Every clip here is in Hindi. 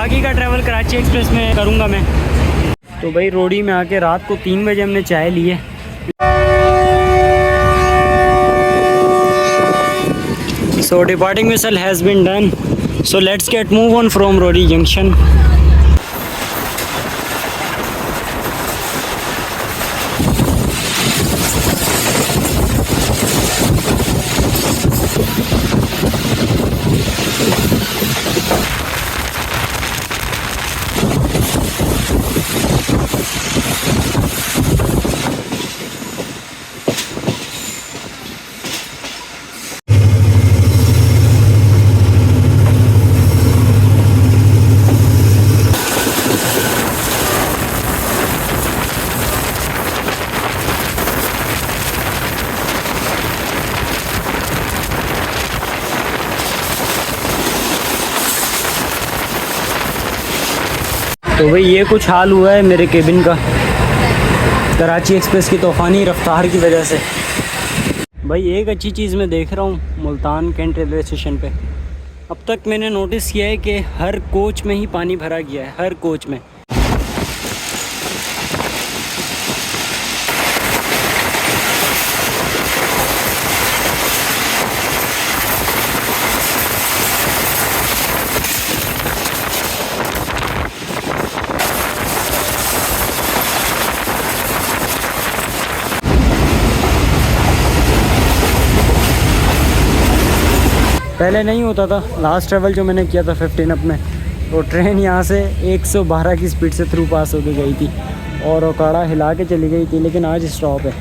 बाकी का ट्रैवल कराची एक्सप्रेस में करूँगा मैं। तो भाई रोडी में आके रात को 3 बजे हमने चाय ली है। So departing whistle has been done. So let's get move on from Rodi Junction. तो भाई ये कुछ हाल हुआ है मेरे केबिन का कराची एक्सप्रेस की तूफ़ानी रफ्तार की वजह से। भाई एक अच्छी चीज़ मैं देख रहा हूँ मुल्तान कैंट रेलवे स्टेशन पे, अब तक मैंने नोटिस किया है कि हर कोच में ही पानी भरा गया है, हर कोच में। पहले नहीं होता था। लास्ट ट्रैवल जो मैंने किया था 15 अप में, तो ट्रेन यहाँ से 112 की स्पीड से थ्रू पास होके गई थी और ओकाड़ा हिला के चली गई थी, लेकिन आज स्टॉप है।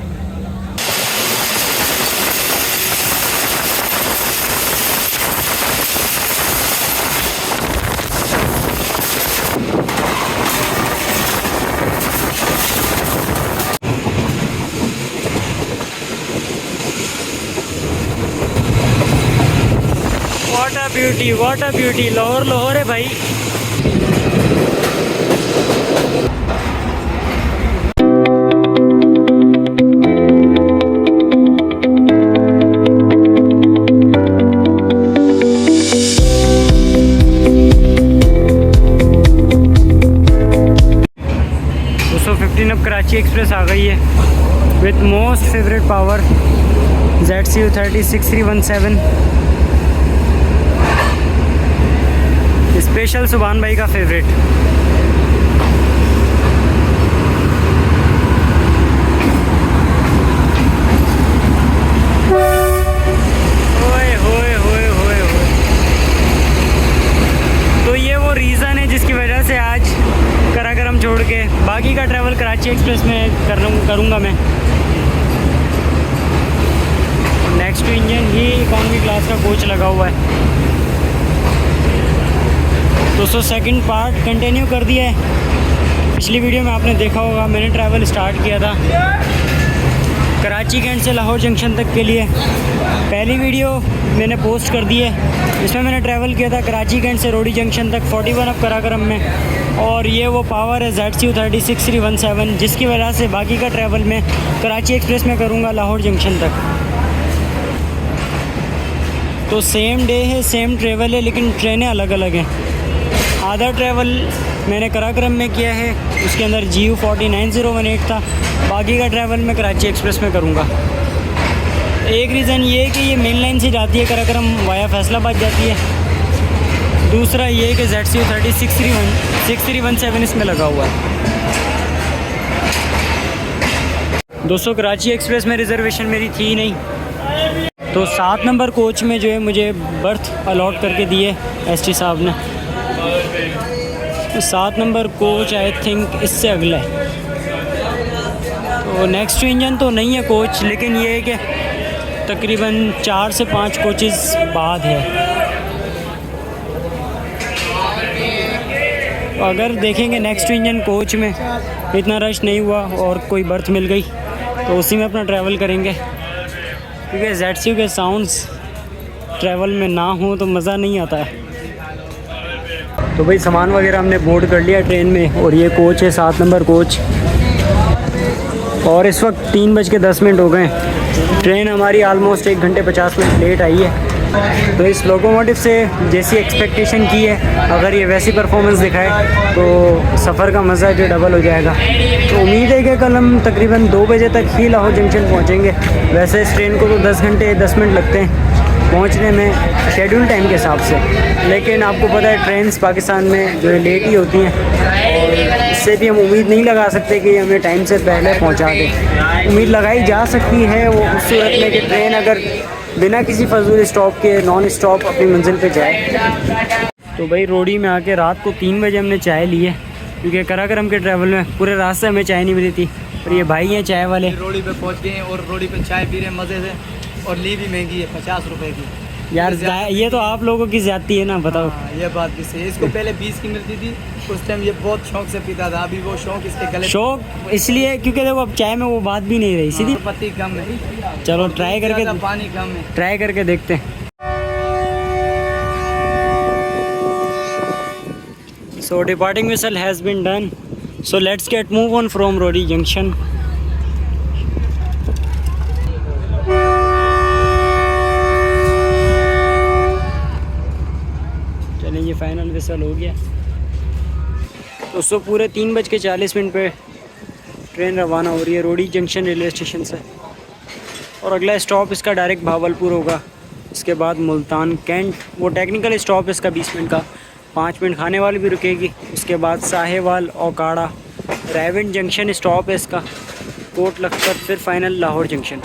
What a beauty, Lahore Lahore है भाई। दोस्तों 15 अब कराची एक्सप्रेस आ गई है with most favourite power ZCU306317 special सुभान भाई का फेवरेट। ओए होए होए होए होए। तो ये वो रीज़न है जिसकी वजह से आज कराकरम छोड़ के बाकी का ट्रैवल कराची एक्सप्रेस में करूँगा मैं। नेक्स्ट इंजन ही इकॉनमी क्लास का कोच लगा हुआ है। दोस्तों सेकंड पार्ट कंटिन्यू कर दिया है। पिछली वीडियो में आपने देखा होगा मैंने ट्रैवल स्टार्ट किया था कराची कैंट से लाहौर जंक्शन तक के लिए। पहली वीडियो मैंने पोस्ट कर दी है, इसमें मैंने ट्रैवल किया था कराची कैंट से रोडी जंक्शन तक 41 अप कराकरम में। और ये वो पावर है ZCU306317 जिसकी वजह से बाकी का ट्रैवल मैं कराची एक्सप्रेस में करूँगा लाहौर जंक्शन तक। तो सेम डे है, सेम ट्रैवल है, लेकिन ट्रेनें अलग अलग हैं। आधा ट्रैवल मैंने कराकरम में किया है, उसके अंदर GU49018 था। बाकी का ट्रैवल मैं कराची एक्सप्रेस में करूँगा। एक रीज़न ये है कि ये मेन लाइन से जाती है कराकरम वाया फैसलाबाद जाती है। दूसरा ये कि ZCU306317 इसमें लगा हुआ है। दोस्तों कराची एक्सप्रेस में रिज़र्वेशन मेरी थी नहीं, तो 7 नंबर कोच में जो है मुझे बर्थ अलॉट करके दिए ST साहब ने। 7 नंबर कोच आई थिंक इससे अगला है। तो नेक्स्ट इंजन तो नहीं है कोच, लेकिन ये है कि तकरीबन 4 से 5 कोचेस बाद है। तो अगर देखेंगे नेक्स्ट इंजन कोच में इतना रश नहीं हुआ और कोई बर्थ मिल गई तो उसी में अपना ट्रैवल करेंगे, क्योंकि ZCU के साउंड्स ट्रैवल में ना हो तो मज़ा नहीं आता है। तो भाई सामान वगैरह हमने बोर्ड कर लिया ट्रेन में, और ये कोच है 7 नंबर कोच। और इस वक्त 3:10 हो गए। ट्रेन हमारी आलमोस्ट 1 घंटे 50 मिनट लेट आई है। तो इस लोकोमोटिव से जैसी एक्सपेक्टेशन की है, अगर ये वैसी परफॉर्मेंस दिखाए तो सफ़र का मज़ा जो डबल हो जाएगा। तो उम्मीद है कि कल हम तकरीबन 2 बजे तक ही लाहौर जंक्शन पहुँचेंगे। वैसे इस ट्रेन को तो 10 घंटे 10 मिनट लगते हैं पहुंचने में शेड्यूल टाइम के हिसाब से, लेकिन आपको पता है ट्रेन्स पाकिस्तान में जो है लेट ही होती हैं, और इससे भी हम उम्मीद नहीं लगा सकते कि हमें टाइम से पहले पहुंचा दें। उम्मीद लगाई जा सकती है वो उस सूरत में कि ट्रेन अगर बिना किसी फजूल स्टॉप के नॉन स्टॉप अपनी मंजिल पे जाए। तो भाई रोडी में आके रात को 3 बजे हमने चाय ली है, क्योंकि कराकरम के ट्रैवल में पूरे रास्ते हमें चाय नहीं मिली थी, और ये भाई हैं चाय वाले। रोडी पे पहुंच गए और रोडी पे चाय पी रहे हैं मज़े से, और ली भी महंगी है 50 रुपए की। यार ये तो आप लोगों की ज़्यादती है ना, बताओ। ये बात भी सही है। इसको पहले 20 की मिलती थी, उस टाइम ये बहुत शौक से पीता था। अभी वो शौक इसके गले शौक इसलिए क्योंकि देखो अब चाय में वो बात भी नहीं रही सीधी। पत्ती कम है, चलो ट्राई करके, पानी कम है, ट्राई करके देखते हैं। So departing whistle has been done. So let's get move on from Rodi Junction. चलिए ये फाइनल विसल हो गया। दोस्तों पूरे 3:40 पे ट्रेन रवाना हो रही है रोडी जंक्शन रेलवे स्टेशन से, और अगला स्टॉप इसका डायरेक्ट भावलपुर होगा। इसके बाद मुल्तान कैंट, वो टेक्निकल स्टॉप है इसका 20 मिनट का, 5 मिनट खाने वाली भी रुकेगी। उसके बाद साहेवाल, ओकाड़ा, रायविंड जंक्शन स्टॉप है इसका, कोट लखपत, फिर फाइनल लाहौर जंक्शन।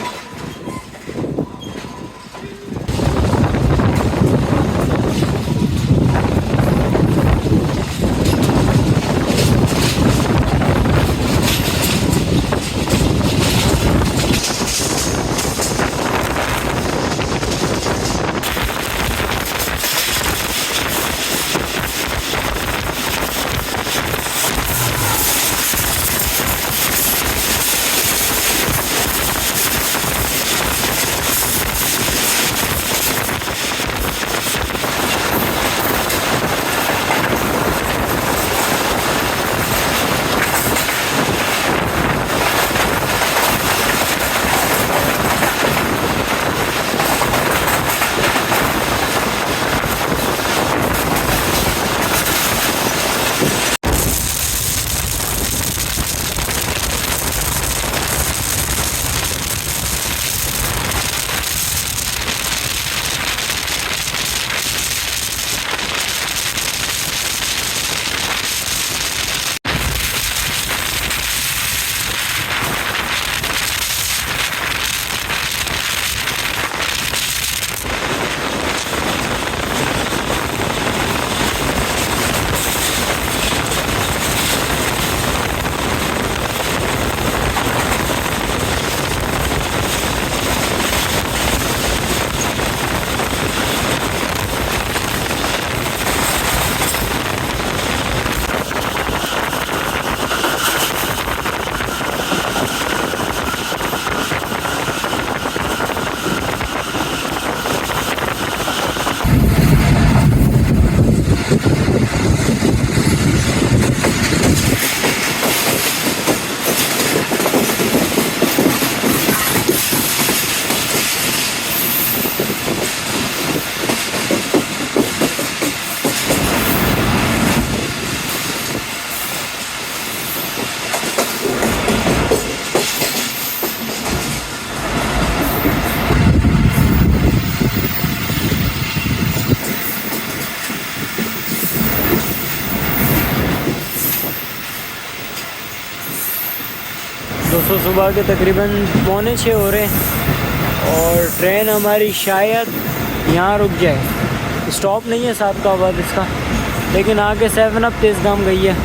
दोस्तों सुबह के तकरीबन 5:45 हो रहे हैं, और ट्रेन हमारी शायद यहाँ रुक जाए। स्टॉप नहीं है सादकाबाद इसका, लेकिन आगे 7 अप तेज़गाम गई है,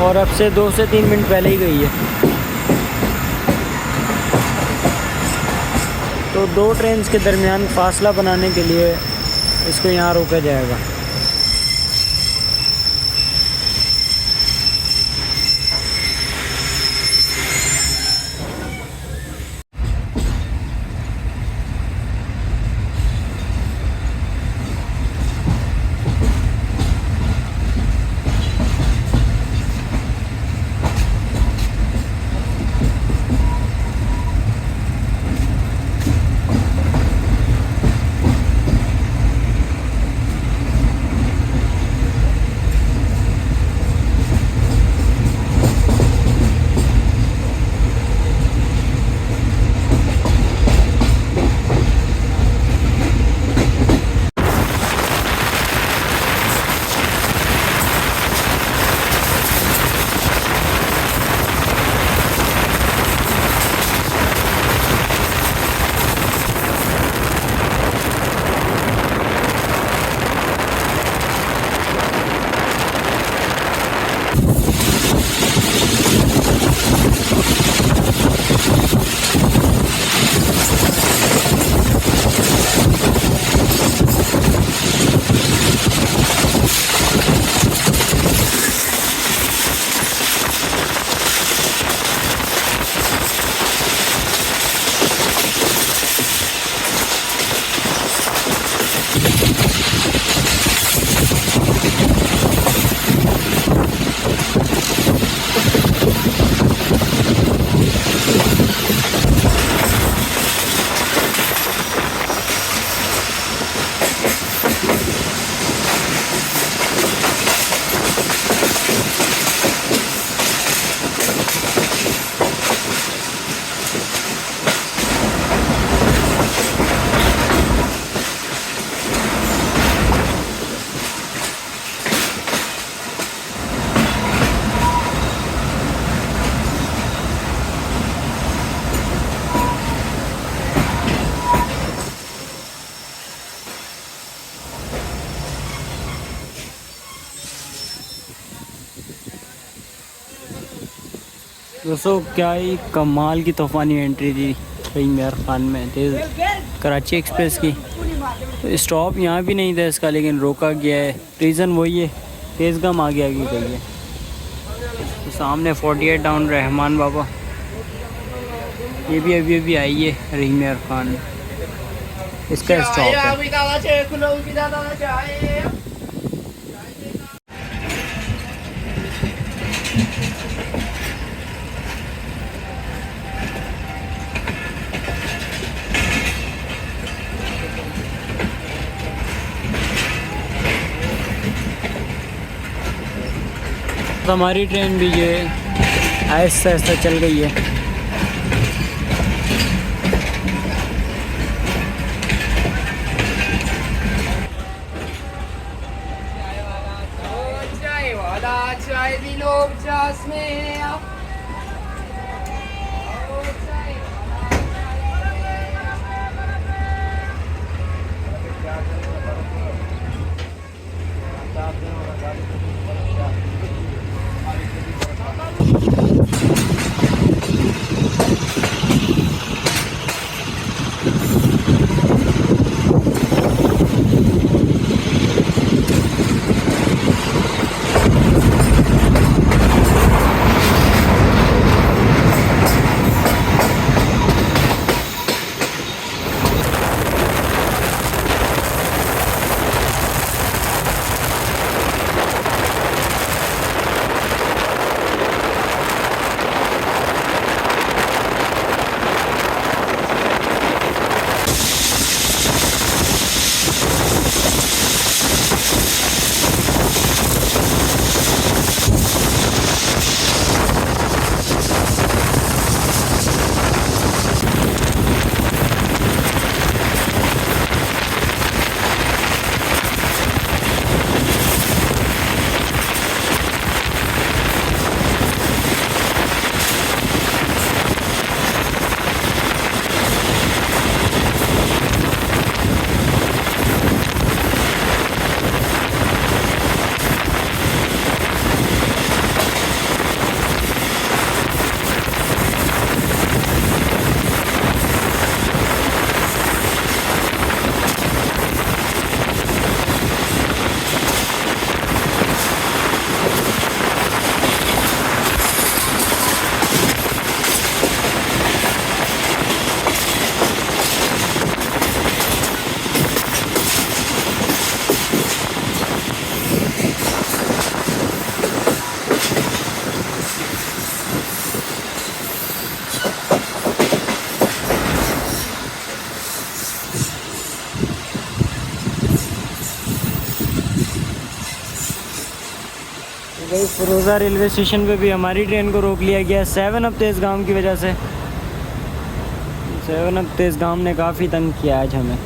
और अब से 2 से 3 मिनट पहले ही गई है। तो 2 ट्रेन के दरमियान फासला बनाने के लिए इसको यहाँ रोका जाएगा। दोस्तों क्या ही कमाल की तूफ़ानी एंट्री थी रहीम यार खान में तेज़ कराची एक्सप्रेस की। तो स्टॉप यहाँ भी नहीं था इसका, लेकिन रोका गया है। रीज़न वही है, तेज़ गम आगे आगे गई है। तो सामने 48 डाउन रहमान बाबा, ये भी अभी अभी आई है रहीम यार खान, इसका स्टॉप है। तो हमारी ट्रेन भी जो है आहिस्ता आहिस्ता चल गई है। चाय भी लोग चास में भाई फिरोज़ा रेलवे स्टेशन पे भी हमारी ट्रेन को रोक लिया गया 7 अप तेज़ गाम की वजह से। 7 अप तेज़ गाम ने काफ़ी तंग किया आज हमें।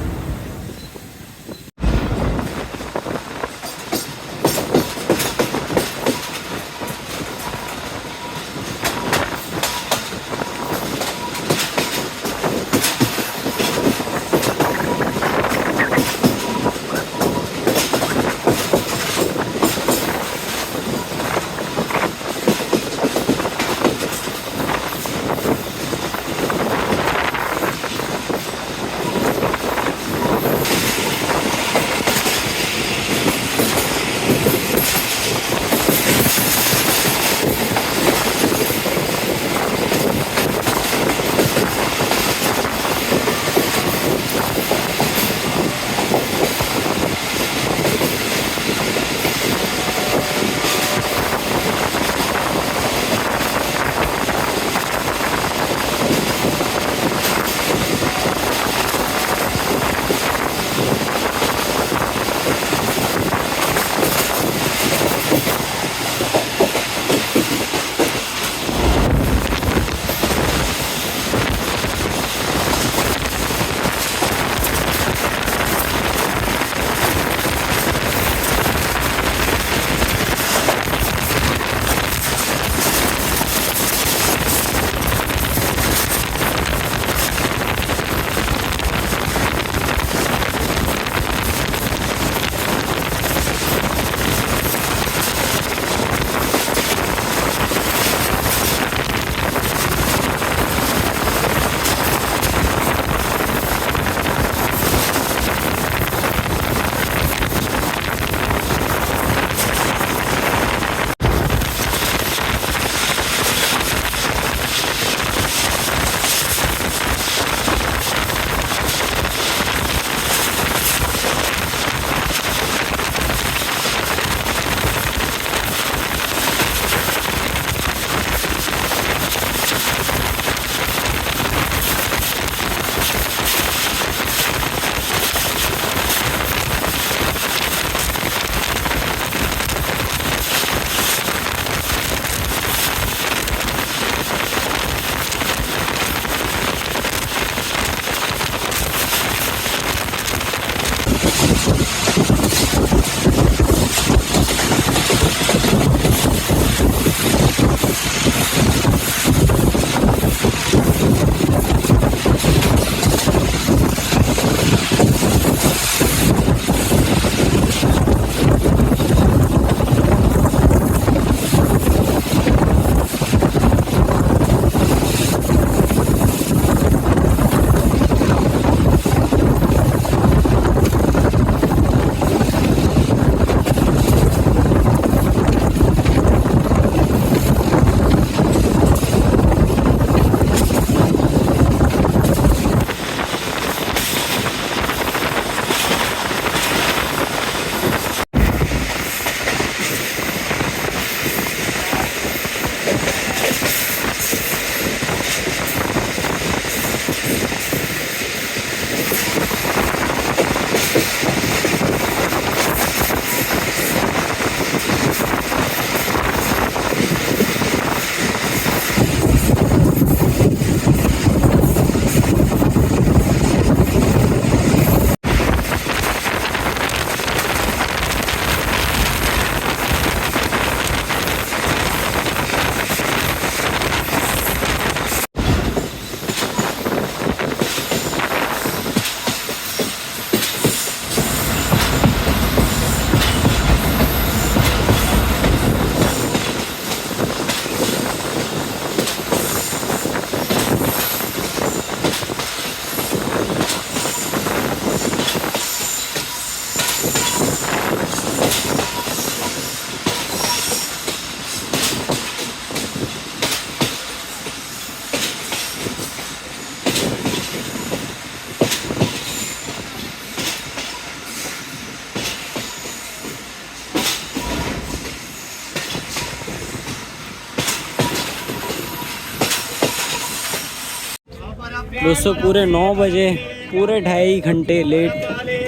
दोस्तों पूरे 9 बजे पूरे 2.5 घंटे लेट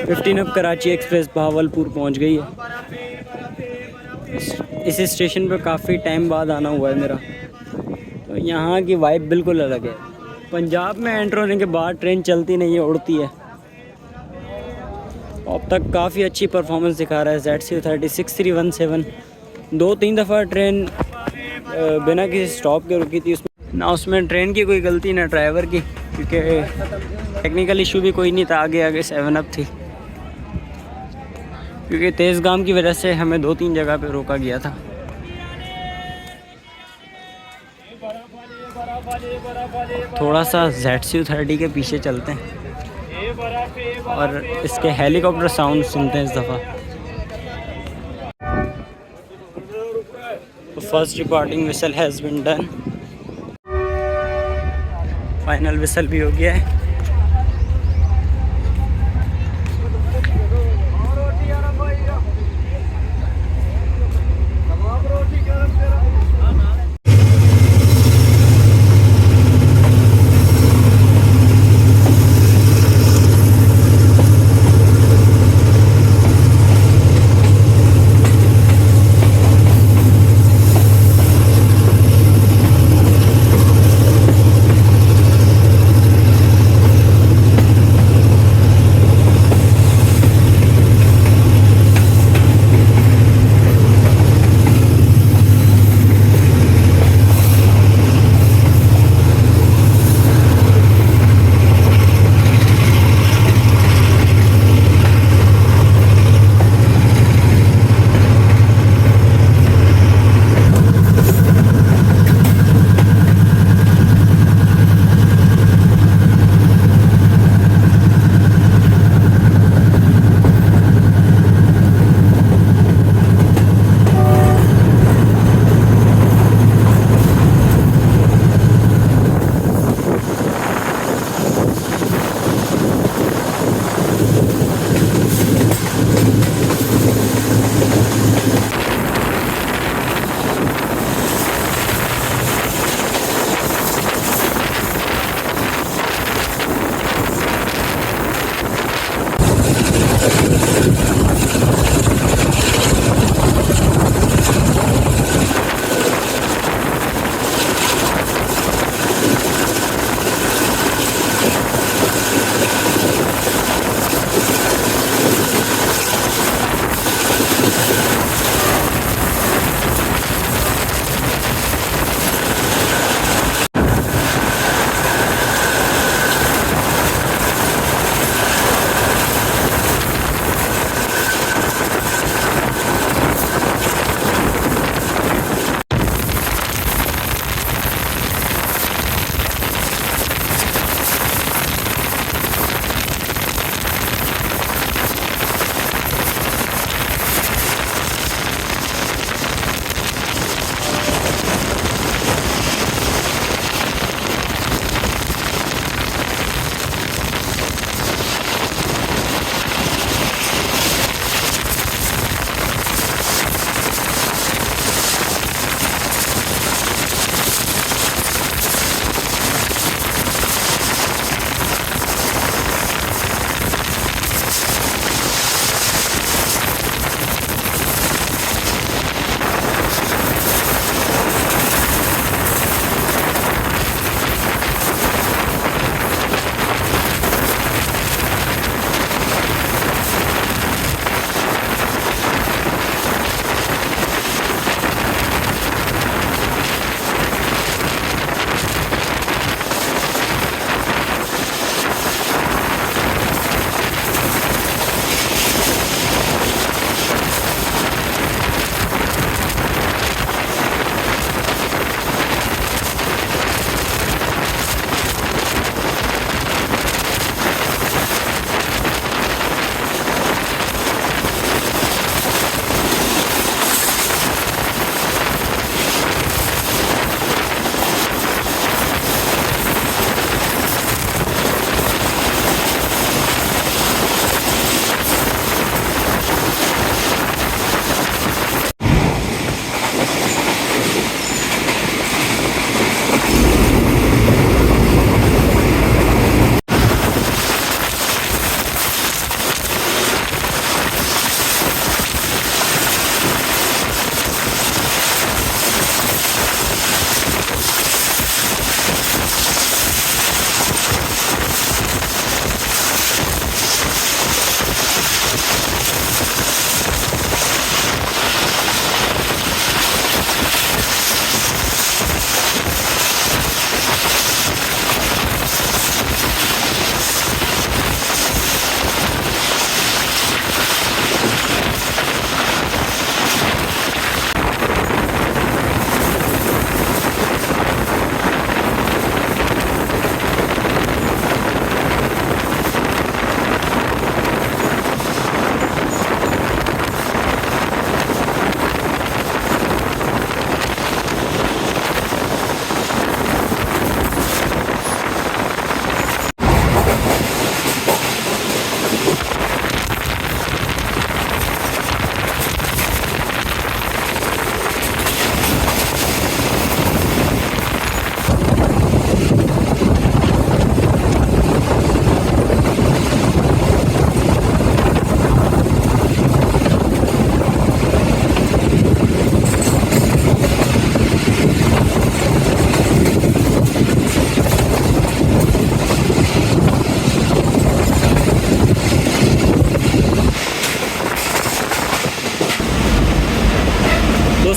15 कराची एक्सप्रेस भावलपुर पहुंच गई है। इस स्टेशन पर काफ़ी टाइम बाद आना हुआ है मेरा, तो यहाँ की वाइब बिल्कुल अलग है। पंजाब में एंटर होने के बाद ट्रेन चलती नहीं है, उड़ती है। अब तक काफ़ी अच्छी परफॉर्मेंस दिखा रहा है ZC30 2-3 दफ़ा ट्रेन बिना किसी स्टॉप के रुकी थी। ना उसमें ट्रेन की कोई गलती ना ड्राइवर की, क्योंकि टेक्निकल इशू भी कोई नहीं था। आगे आगे 7 अप थी, क्योंकि तेज़ गाम की वजह से हमें 2-3 जगह पे रोका गया था। थोड़ा सा ZC30 के पीछे चलते हैं और इसके हेलीकॉप्टर साउंड सुनते हैं इस दफ़ा। First departing whistle has been done, final whistle भी हो गया है।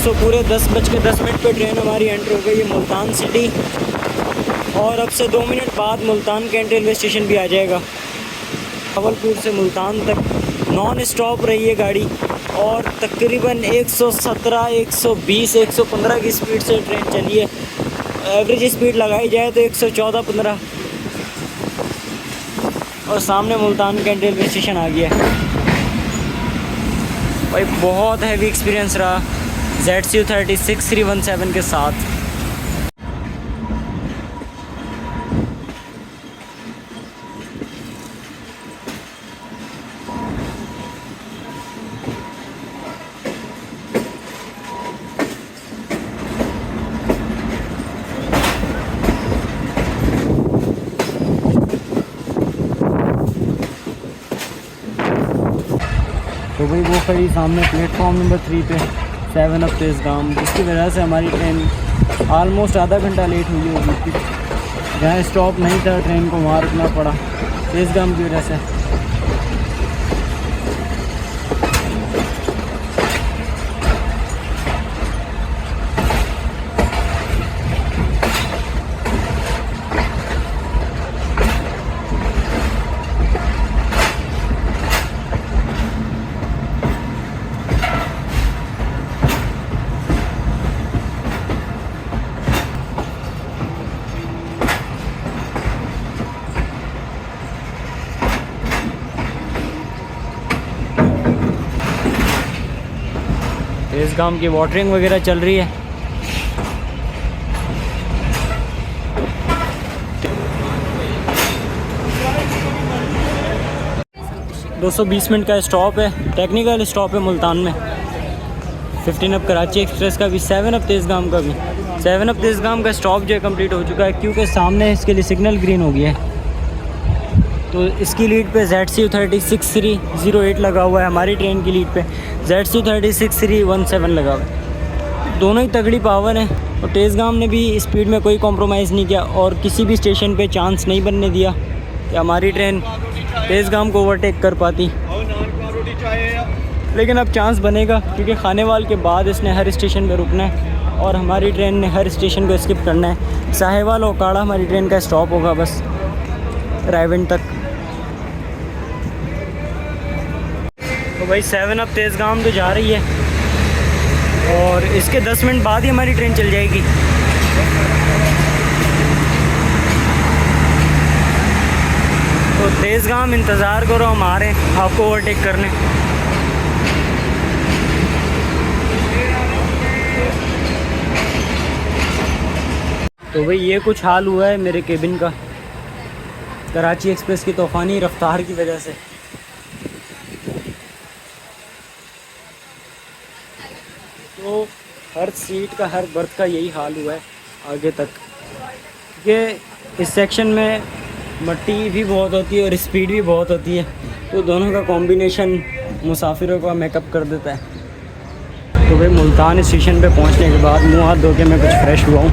दोस्तों पूरे 10:10 पे ट्रेन हमारी एंटर हो गई है मुल्तान सिटी, और अब से 2 मिनट बाद मुल्तान कैंट रेलवे स्टेशन भी आ जाएगा। भावलपुर से मुल्तान तक नॉन स्टॉप रही है गाड़ी, और तकरीबन 117, 120, 115 की स्पीड से ट्रेन चली है। एवरेज स्पीड लगाई जाए तो 114-15, और सामने मुल्तान कैंट रेलवे स्टेशन आ गया है। भाई बहुत हैवी एक्सपीरियंस रहा ZCU36-317 के साथ। तो भाई वो खड़ी सामने प्लेटफॉर्म नंबर 3 पे 7 अप तेज़गाम, जिसकी वजह से हमारी ट्रेन आलमोस्ट आधा घंटा लेट हुई होगी। जहाँ स्टॉप नहीं था ट्रेन को वहाँ रुकना पड़ा तेज़गाम की वजह से। तेज़गाम की वाटरिंग वगैरह चल रही है। दो 220 मिनट का स्टॉप है, टेक्निकल स्टॉप है मुल्तान में। 15 अप कराची एक्सप्रेस का भी, 7 अप तेज़गाम का भी। 7 अप तेज़गाम का स्टॉप जो है कंप्लीट हो चुका है, क्योंकि सामने इसके लिए सिग्नल ग्रीन हो गया है। तो इसकी लीड पे ZCU36-308 लगा हुआ है, हमारी ट्रेन की लीड पे ZCU36-317 लगा हुआ है। दोनों ही तगड़ी पावर है, और तेज़गाम ने भी स्पीड में कोई कॉम्प्रोमाइज़ नहीं किया, और किसी भी स्टेशन पे चांस नहीं बनने दिया कि हमारी ट्रेन तेज़गाम को ओवरटेक कर पाती। लेकिन अब चांस बनेगा, क्योंकि खानेवाल के बाद इसने हर स्टेशन पर रुकना है, और हमारी ट्रेन ने हर स्टेशन को स्किप करना है। साहेवाल ओकाड़ा हमारी ट्रेन का स्टॉप होगा बस रायविंड तक। तो भाई 7 अप तेज़गाम तो जा रही है, और इसके 10 मिनट बाद ही हमारी ट्रेन चल जाएगी। तो तेज़गाम इंतज़ार करो, हम आ रहे हैं आपको ओवरटेक करने। तो भाई ये कुछ हाल हुआ है मेरे केबिन का कराची एक्सप्रेस की तूफ़ानी रफ्तार की वजह से। तो हर सीट का, हर बर्थ का यही हाल हुआ है आगे तक, कि इस सेक्शन में मट्टी भी बहुत होती है और स्पीड भी बहुत होती है, तो दोनों का कॉम्बिनेशन मुसाफिरों का मेकअप कर देता है। तो भाई मुल्तान स्टेशन पे पहुंचने के बाद मुँह हाथ धो के मैं कुछ फ्रेश हुआ हूँ,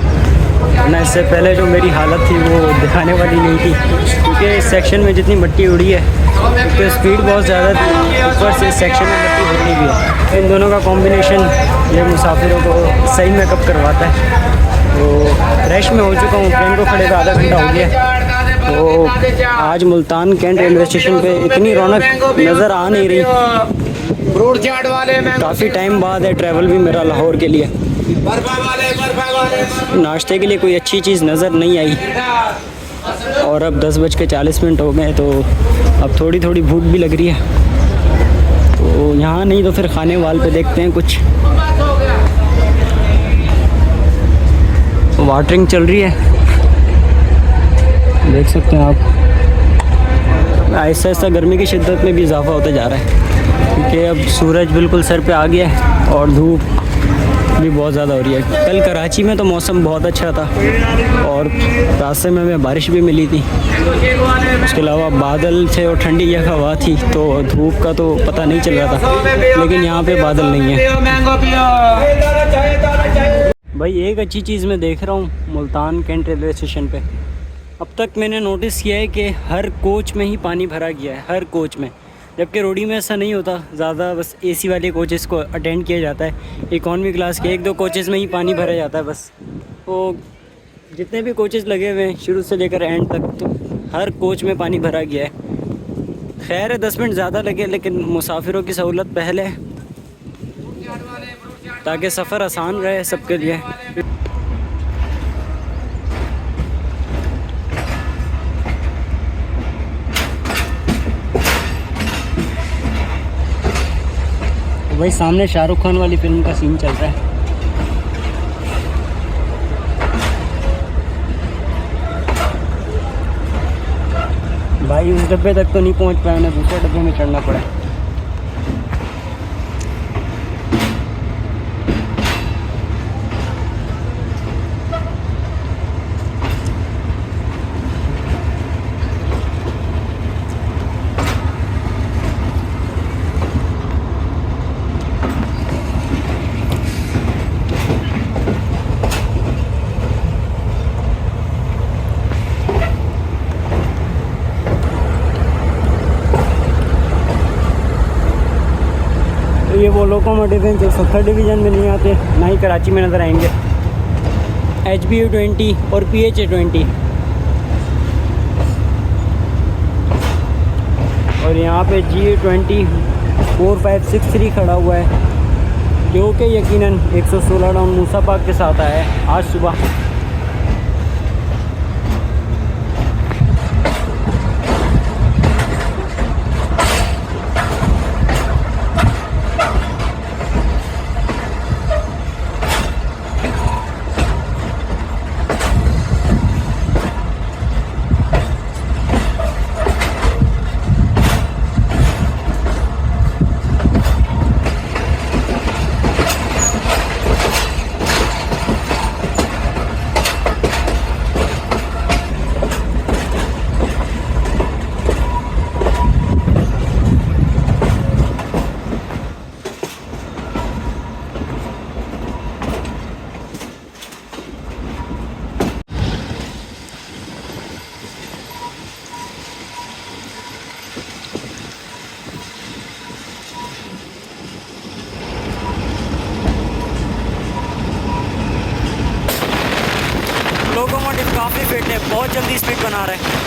वरना इससे पहले जो मेरी हालत थी वो दिखाने वाली नहीं थी, क्योंकि इस सेक्शन में जितनी मट्टी उड़ी है तो स्पीड बहुत ज़्यादा थी, ऊपर से इस सेक्शन में मट्टी उड़नी भी है। इन दोनों का कॉम्बिनेशन ये मुसाफिरों को सही मेकअप करवाता है। तो फ्रेश में हो चुका हूँ, ट्रेन को खड़े का आधा घंटा हो गया। तो आज मुल्तान कैंट रेलवे स्टेशन पे इतनी रौनक नज़र आ नहीं रही, काफ़ी टाइम बाद है ट्रैवल भी मेरा लाहौर के लिए। नाश्ते के लिए कोई अच्छी चीज़ नज़र नहीं आई, और अब 10:40 हो गए, तो अब थोड़ी थोड़ी भूख भी लग रही है। तो यहाँ नहीं तो फिर खाने वाल पे देखते हैं कुछ। वाटरिंग चल रही है, देख सकते हैं आप। आहिस्ता आहिस्ता गर्मी की शिद्दत में भी इजाफा होता जा रहा है, क्योंकि अब सूरज बिल्कुल सर पे आ गया है और धूप भी बहुत ज़्यादा हो रही है। कल कराची में तो मौसम बहुत अच्छा था, और रास्ते में हमें बारिश भी मिली थी। उसके अलावा बादल थे और ठंडी यह हवा थी, तो धूप का तो पता नहीं चल रहा था, लेकिन यहाँ पे बादल नहीं है। भाई एक अच्छी चीज़ मैं देख रहा हूँ मुल्तान कैंट रेलवे स्टेशन पे, अब तक मैंने नोटिस किया है कि हर कोच में ही पानी भरा गया है, हर कोच में। जबकि रोडी में ऐसा नहीं होता ज़्यादा, बस एसी वाले कोचेज़ को अटेंड किया जाता है। इकॉनमी क्लास के 1-2 कोचेज़ में ही पानी भरा जाता है बस। वो जितने भी कोचेज़ लगे हुए हैं शुरू से लेकर एंड तक, तो हर कोच में पानी भरा गया है। खैर है 10 मिनट ज़्यादा लगे, लेकिन मुसाफिरों की सहूलत पहले है ताकि सफ़र आसान रहे सबके लिए। भाई सामने शाहरुख खान वाली फिल्म का सीन चल रहा है। भाई उस डब्बे तक तो नहीं पहुंच पाया, उन्हें दूसरे डब्बे में चढ़ना पड़ा। ये वो लोकोमोटिव हैं जो 70 डिवीज़न में नहीं आते, ना ही कराची में नज़र आएंगे। HBU20 और PHA20। और यहाँ पे GA20 4563 खड़ा हुआ है, जो कि यकीनन 116 डाउन मूसा पाक के साथ आया है आज सुबह। लोकोमोटिव काफ़ी फिट है, बहुत जल्दी स्पीड बना रहा है।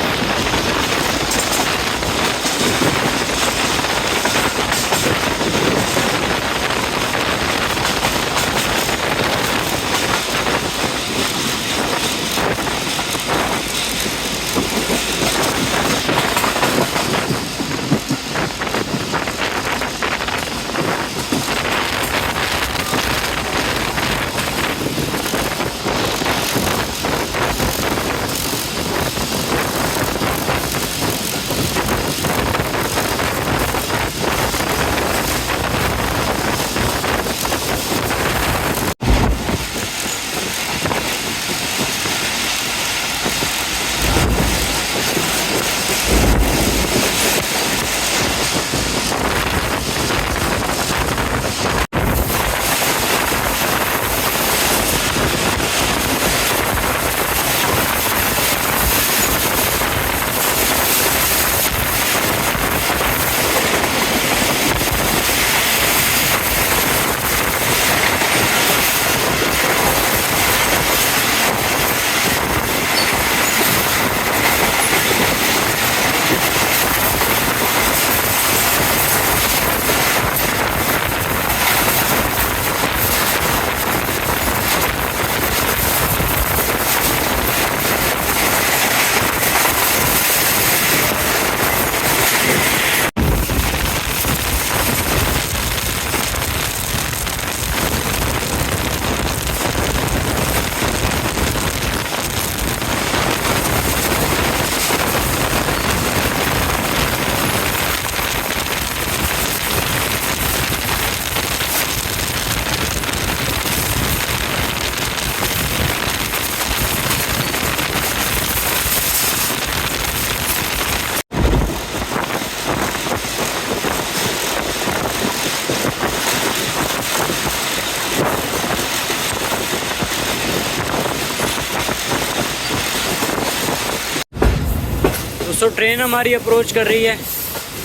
दोस्तों ट्रेन हमारी अप्रोच कर रही है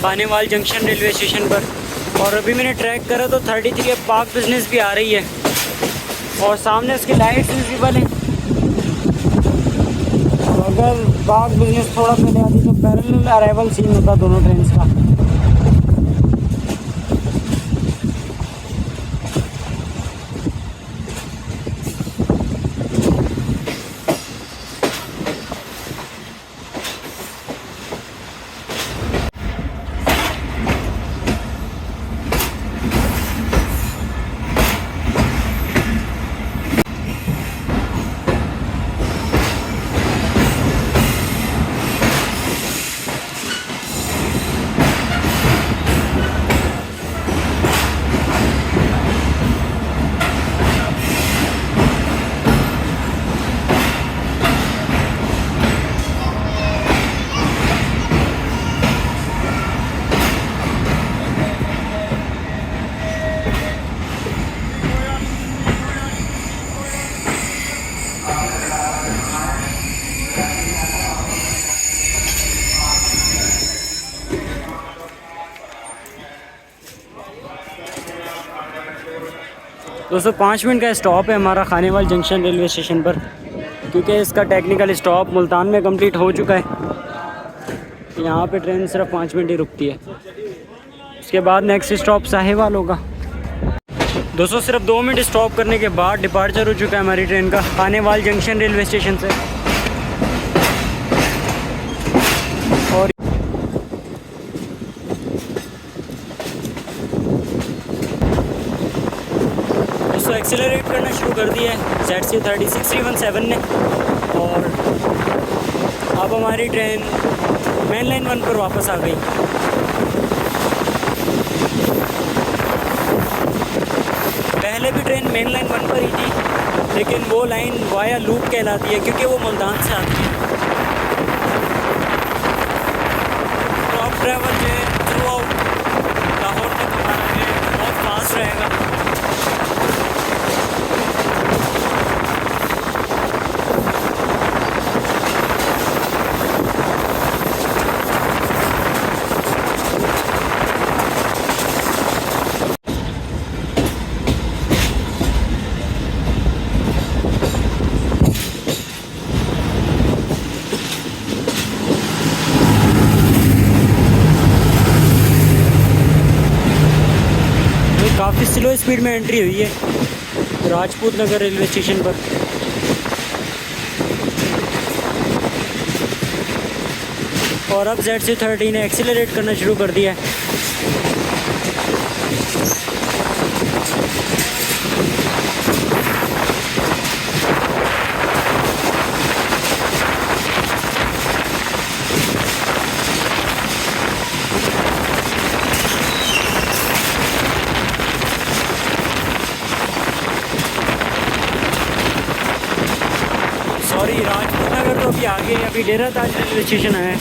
खानेवाल जंक्शन रेलवे स्टेशन पर। और अभी मैंने ट्रैक करा तो 33 पार्क बिजनेस भी आ रही है और सामने उसकी लाइट्स विजिबल हैं। अगर बाग बिजनेस थोड़ा पहले आती तो पैरेलल अराइवल सीन होता दोनों ट्रेन का। दोस्तों 5 मिनट का स्टॉप है हमारा खानेवाल जंक्शन रेलवे स्टेशन पर, क्योंकि इसका टेक्निकल स्टॉप मुल्तान में कंप्लीट हो चुका है। यहाँ पे ट्रेन सिर्फ 5 मिनट ही रुकती है। उसके बाद नेक्स्ट स्टॉप साहिवाल होगा। दोस्तों सिर्फ 2 मिनट स्टॉप करने के बाद डिपार्चर हो चुका है हमारी ट्रेन का खानेवाल जंक्शन रेलवे स्टेशन से। और दोस्तों एक्सेलरेट करना शुरू कर दिया है ZC36 ने। और अब हमारी ट्रेन मेन लाइन 1 पर वापस आ गई। पहले भी ट्रेन मेन लाइन 1 पर ही थी, लेकिन वो लाइन वाया लूप कहलाती है क्योंकि वो मुल्तान से आती है। टॉप ट्रैवल जो है थ्रू आउट लाहौर तक हमारा है बहुत फास्ट रहेगा। काफ़ी स्लो स्पीड में एंट्री हुई है राजपूत नगर रेलवे स्टेशन पर। और अब ZC30 ने एक्सीलरेट करना शुरू कर दिया है। सॉरी, राजपूत नगर तो अभी आगे, अभी डेरा ताज रेलवे स्टेशन है।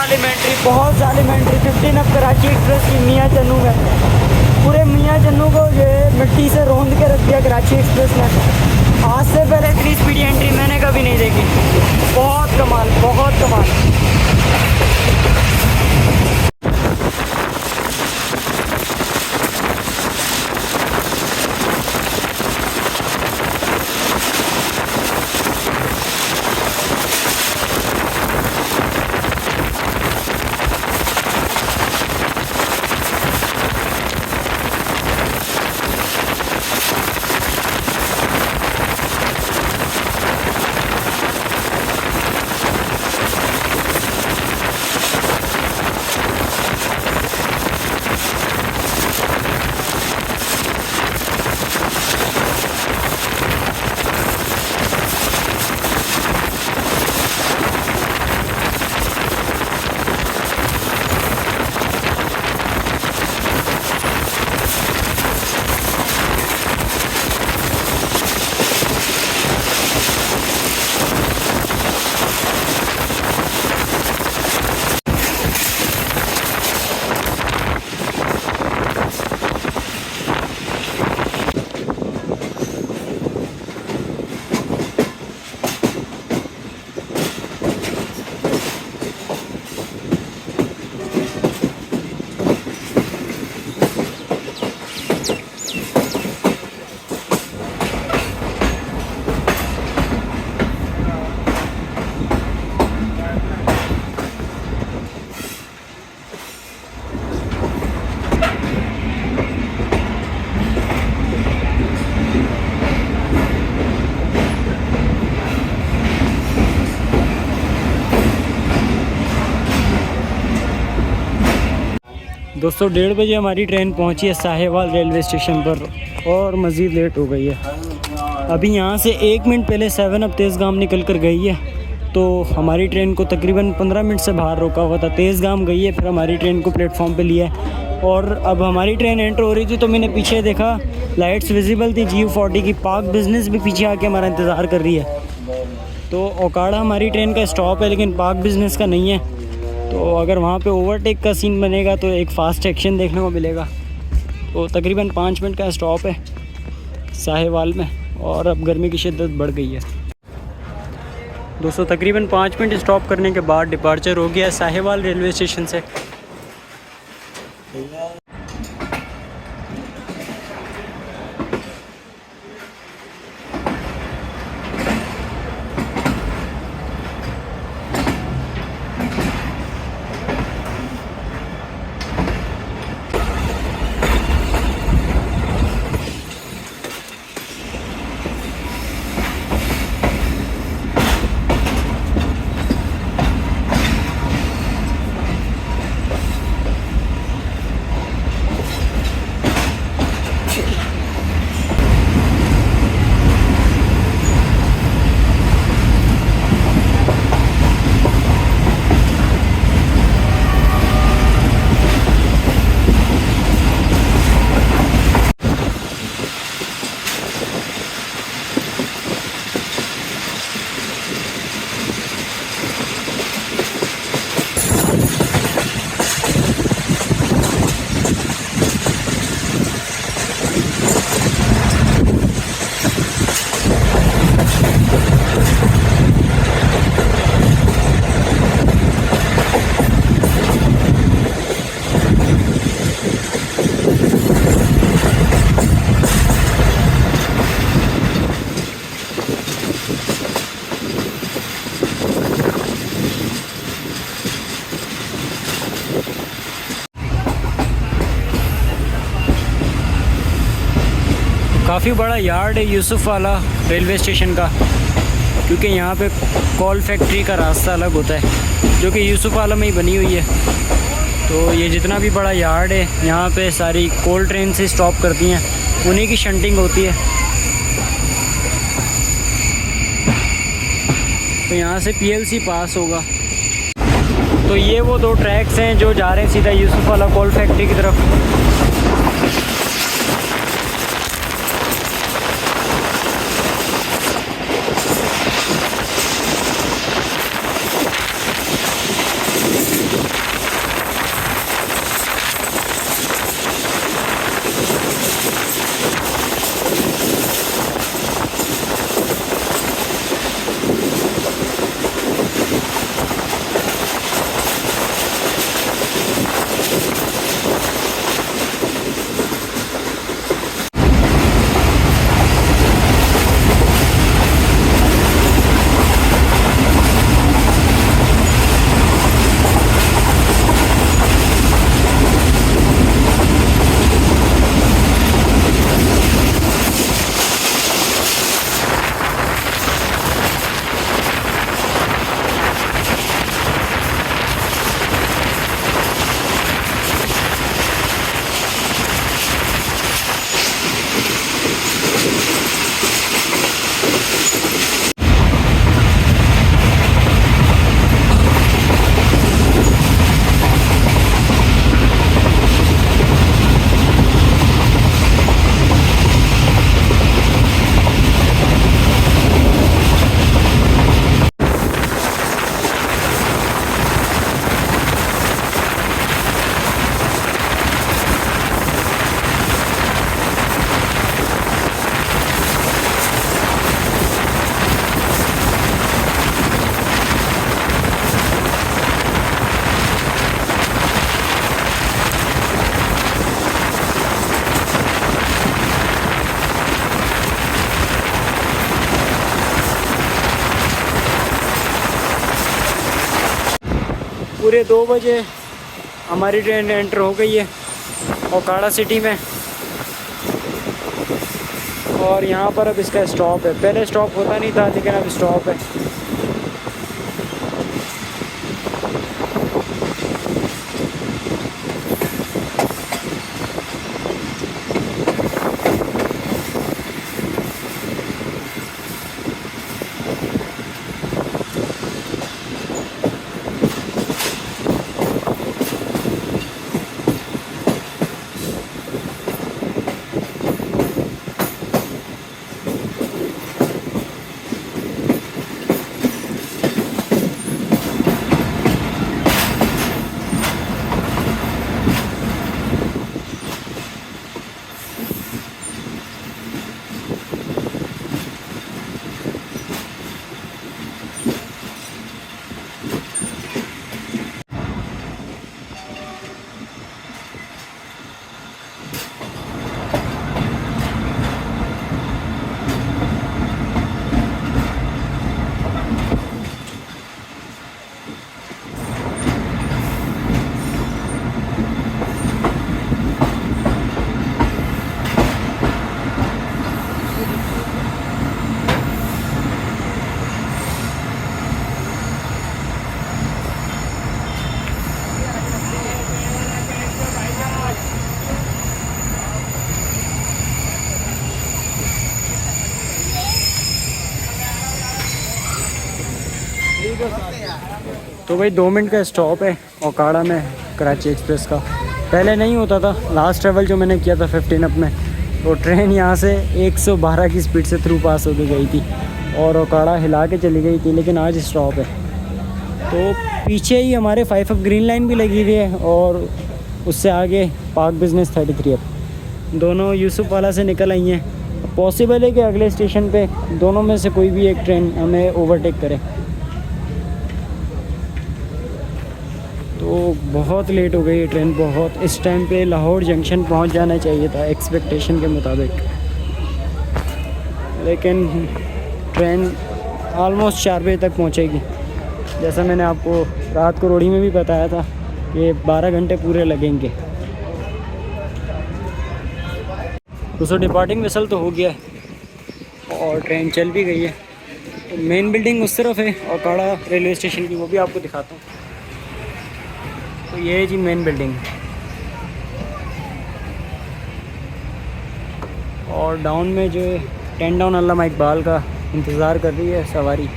जालिम एंट्री, बहुत जालिम एंट्री। 15 अब कराची एक्सप्रेस की मियाँ चन्नू में, पूरे मियाँ चन्नू को जो है मिट्टी से रौंद के रख दिया कराची एक्सप्रेस ने। आज से पहले इतनी स्पीडी एंट्री मैंने कभी नहीं देखी। बहुत कमाल, बहुत कमाल। दोस्तों 1:30 बजे हमारी ट्रेन पहुंची है साहिवाल रेलवे स्टेशन पर और मज़ीद लेट हो गई है। अभी यहाँ से 1 मिनट पहले 7 अप तेज़गाम निकल कर गई है, तो हमारी ट्रेन को तकरीबन 15 मिनट से बाहर रोका हुआ था। तेज़गाम गई है, फिर हमारी ट्रेन को प्लेटफॉर्म पे लिया है और अब हमारी ट्रेन एंटर हो रही थी तो मैंने पीछे देखा लाइट्स विजिबल थी GU40 की। पाक बिज़नेस भी पीछे आके हमारा इंतज़ार कर रही है। तो ओकाड़ा हमारी ट्रेन का स्टॉप है लेकिन पाक बिज़नेस का नहीं है, तो अगर वहाँ पे ओवरटेक का सीन बनेगा तो एक फ़ास्ट एक्शन देखने को मिलेगा। तो तकरीबन 5 मिनट का स्टॉप है साहिवाल में और अब गर्मी की शिद्दत बढ़ गई है। दोस्तों तकरीबन 5 मिनट स्टॉप करने के बाद डिपार्चर हो गया है साहिवाल रेलवे स्टेशन से। काफ़ी बड़ा यार्ड है यूसुफ वाला रेलवे स्टेशन का, क्योंकि यहाँ पे कोल फैक्ट्री का रास्ता अलग होता है जो कि यूसुफ वाला में ही बनी हुई है। तो ये जितना भी बड़ा यार्ड है यहाँ पे सारी कोल ट्रेन से स्टॉप करती हैं, उन्हीं की शंटिंग होती है। तो यहाँ से PLC पास होगा। तो ये वो 2 ट्रैक्स हैं जो जा रहे हैं सीधा यूसुफ वाला कोल फैक्ट्री की तरफ। पूरे 2 बजे हमारी ट्रेन एंटर हो गई है ओकाड़ा सिटी में। और यहाँ पर अब इसका स्टॉप है, पहले स्टॉप होता नहीं था लेकिन अब स्टॉप है। तो भाई 2 मिनट का स्टॉप है ओकाड़ा में कराची एक्सप्रेस का। पहले नहीं होता था, लास्ट ट्रैवल जो मैंने किया था 15 अप में, तो ट्रेन यहाँ से 112 की स्पीड से थ्रू पास होके गई थी और ओकाड़ा हिला के चली गई थी, लेकिन आज स्टॉप है। तो पीछे ही हमारे 5 अप ग्रीन लाइन भी लगी हुई है और उससे आगे पार्क बिजनेस 33 अप, दोनों यूसुफ वाला से निकल आई हैं। पॉसिबल है कि अगले स्टेशन पे दोनों में से कोई भी एक ट्रेन हमें ओवरटेक करे। तो बहुत लेट हो गई है ट्रेन, बहुत। इस टाइम पे लाहौर जंक्शन पहुंच जाना चाहिए था एक्सपेक्टेशन के मुताबिक, लेकिन ट्रेन ऑलमोस्ट 4 बजे तक पहुंचेगी। जैसा मैंने आपको रात को रोड़ी में भी बताया था कि 12 घंटे पूरे लगेंगे। तो डिपार्टिंग विसल तो हो गया है और ट्रेन चल भी गई है। तो मेन बिल्डिंग उस तरफ है ओकाड़ा रेलवे स्टेशन की, वो भी आपको दिखाता हूँ। तो ये है जी मेन बिल्डिंग, और डाउन में जो है 10 डाउन अल्लामा इकबाल का इंतज़ार कर रही है सवारी।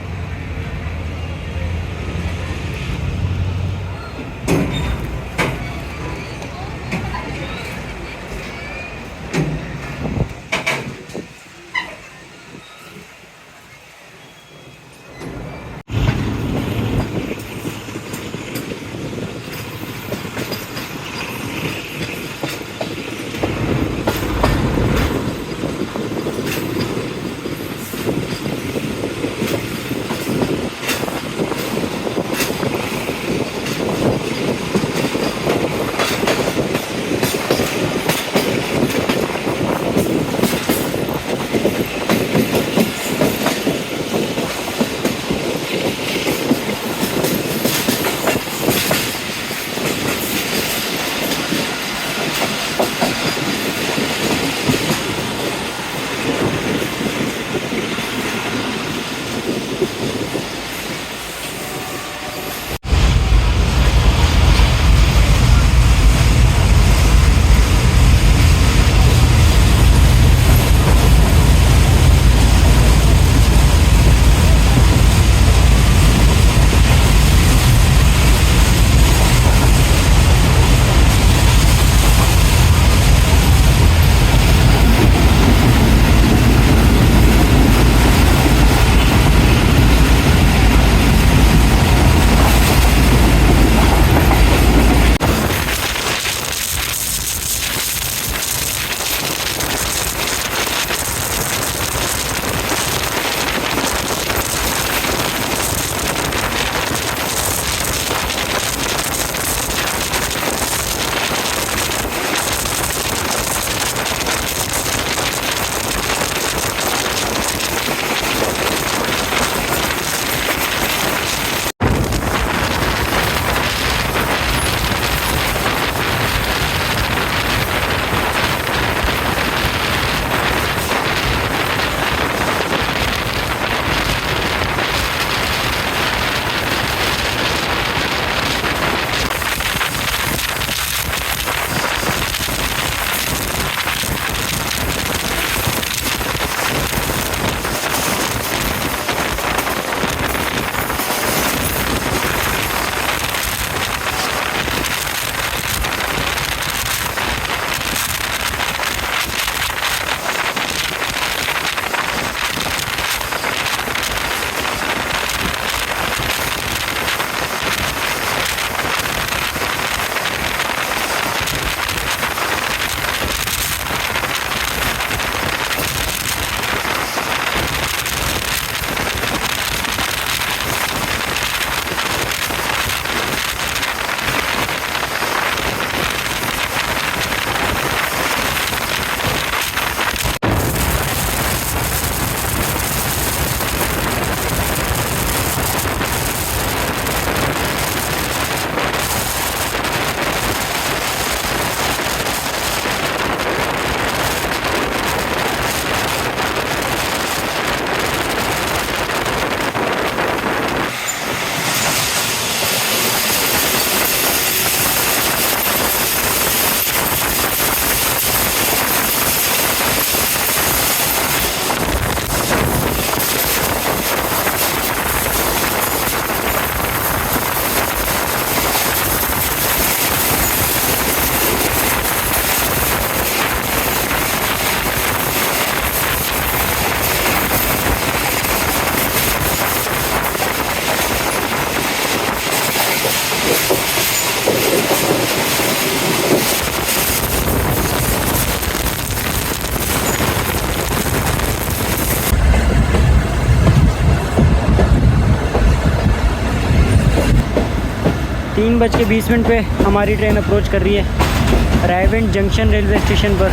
3:20 पे हमारी ट्रेन अप्रोच कर रही है रायविंड जंक्शन रेलवे स्टेशन पर।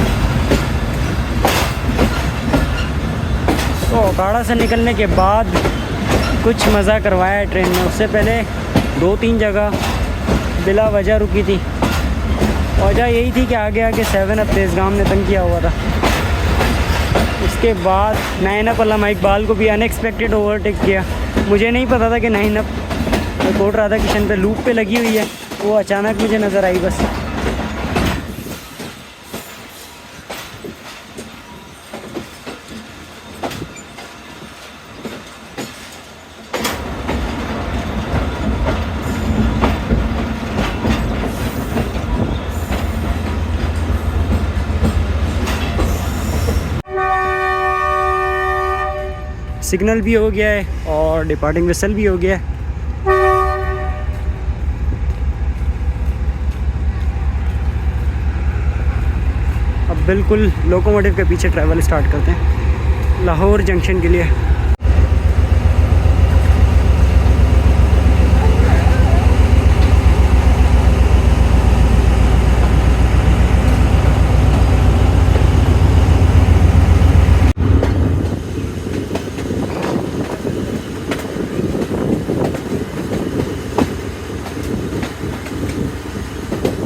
तो अखाड़ा से निकलने के बाद कुछ मज़ा करवाया है ट्रेन में। उससे पहले 2-3 जगह बिला वजह रुकी थी। वजह यही थी कि आगे आगे 7 अप तेज़गाम ने तंग किया हुआ था। उसके बाद 9 अप अल्लामा इकबाल को भी अनएक्सपेक्टेड ओवरटेक किया। मुझे नहीं पता था कि 9 अप कोट राधा किशन पे लूप पे लगी हुई है, वो अचानक मुझे नज़र आई बस। सिग्नल भी हो गया है और डिपार्टिंग विसल भी हो गया है। अब बिल्कुल लोकोमोटिव के पीछे ट्रैवल स्टार्ट करते हैं लाहौर जंक्शन के लिए।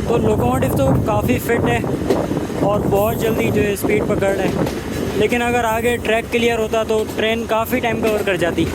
तो लोकोमोटिव तो काफ़ी फिट है और बहुत जल्दी जो है स्पीड पकड़ रहा है, लेकिन अगर आगे ट्रैक क्लियर होता तो ट्रेन काफ़ी टाइम कवर कर जाती।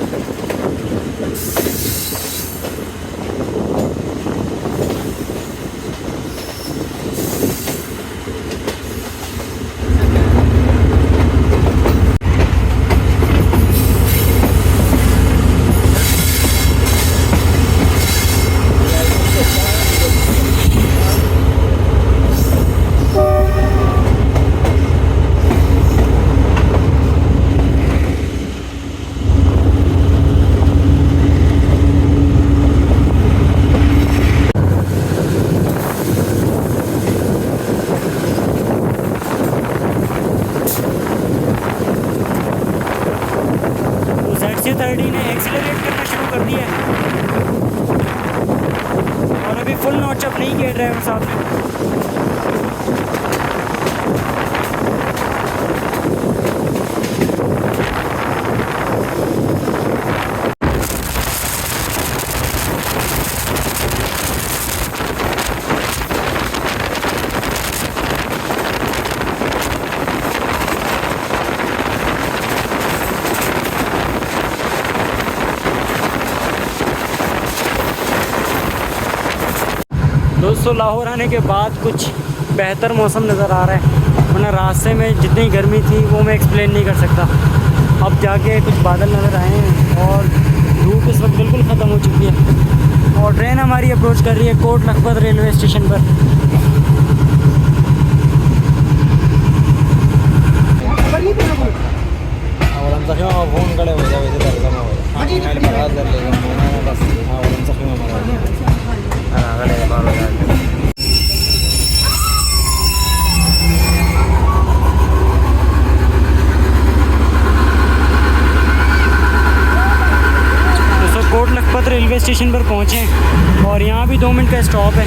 ZC30 ने एक्सीलरेट करना शुरू कर दिया है और अभी फुल नॉच अप नहीं किया ड्राइवर साहब ने। दोस्तों लाहौर आने के बाद कुछ बेहतर मौसम नज़र आ रहा है, वरना रास्ते में जितनी गर्मी थी वो मैं एक्सप्लेन नहीं कर सकता। अब जाके कुछ बादल नज़र आए हैं और धूप इस वक्त बिल्कुल ख़त्म हो चुकी है और ट्रेन हमारी अप्रोच कर रही है कोट लखपत रेलवे स्टेशन पर। फोन करे कोट लखपत रेलवे स्टेशन पर पहुँचे हैं और यहाँ भी 2 मिनट का स्टॉप है।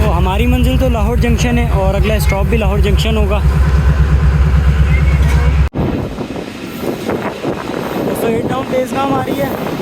तो हमारी मंजिल तो लाहौर जंक्शन है और अगला स्टॉप भी लाहौर जंक्शन होगा। तो 8 टाउन तेज़गाम आ रही है।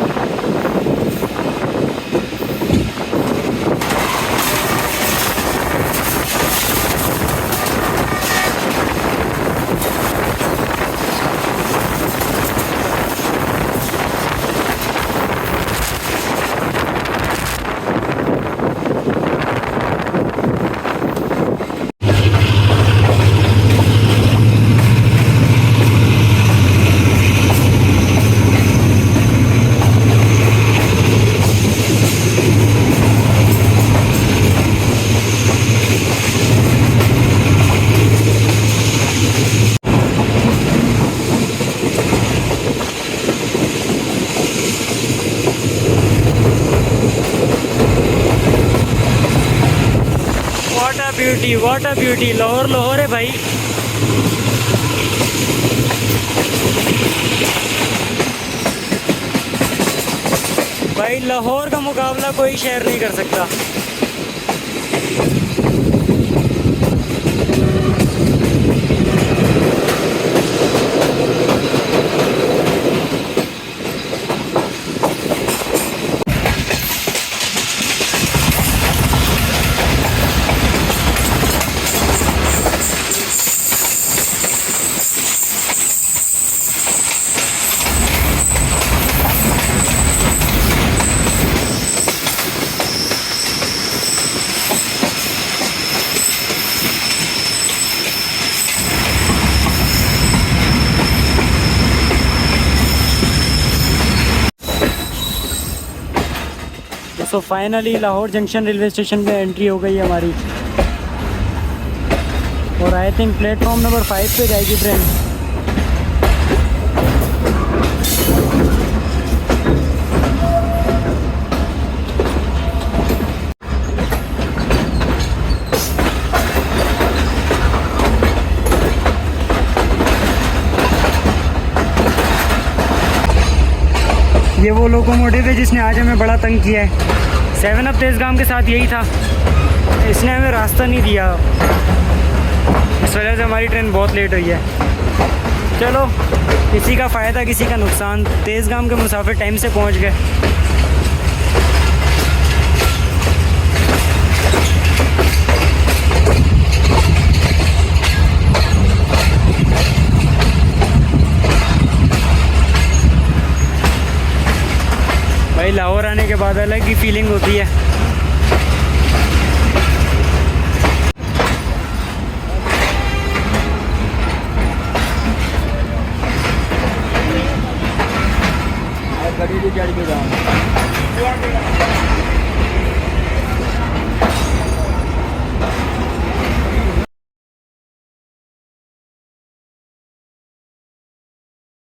What a beauty Lahore Lahore है भाई। भाई लाहौर का मुकाबला कोई शहर नहीं कर सकता। So finally Lahore junction railway station पे एंट्री हो गई है हमारी, और आई थिंक प्लेटफॉर्म नंबर 5 पे जाएगी ट्रेन। ये वो लोकोमोटिव है जिसने आज हमें बड़ा तंग किया है। 7 अप तेज़गाम के साथ यही था, इसने हमें रास्ता नहीं दिया, इस वजह से हमारी ट्रेन बहुत लेट हुई है। चलो, किसी का फ़ायदा किसी का नुकसान। तेज़गाम के मुसाफिर टाइम से पहुंच गए। भाई लाहौर आने के बाद अलग ही फीलिंग होती है।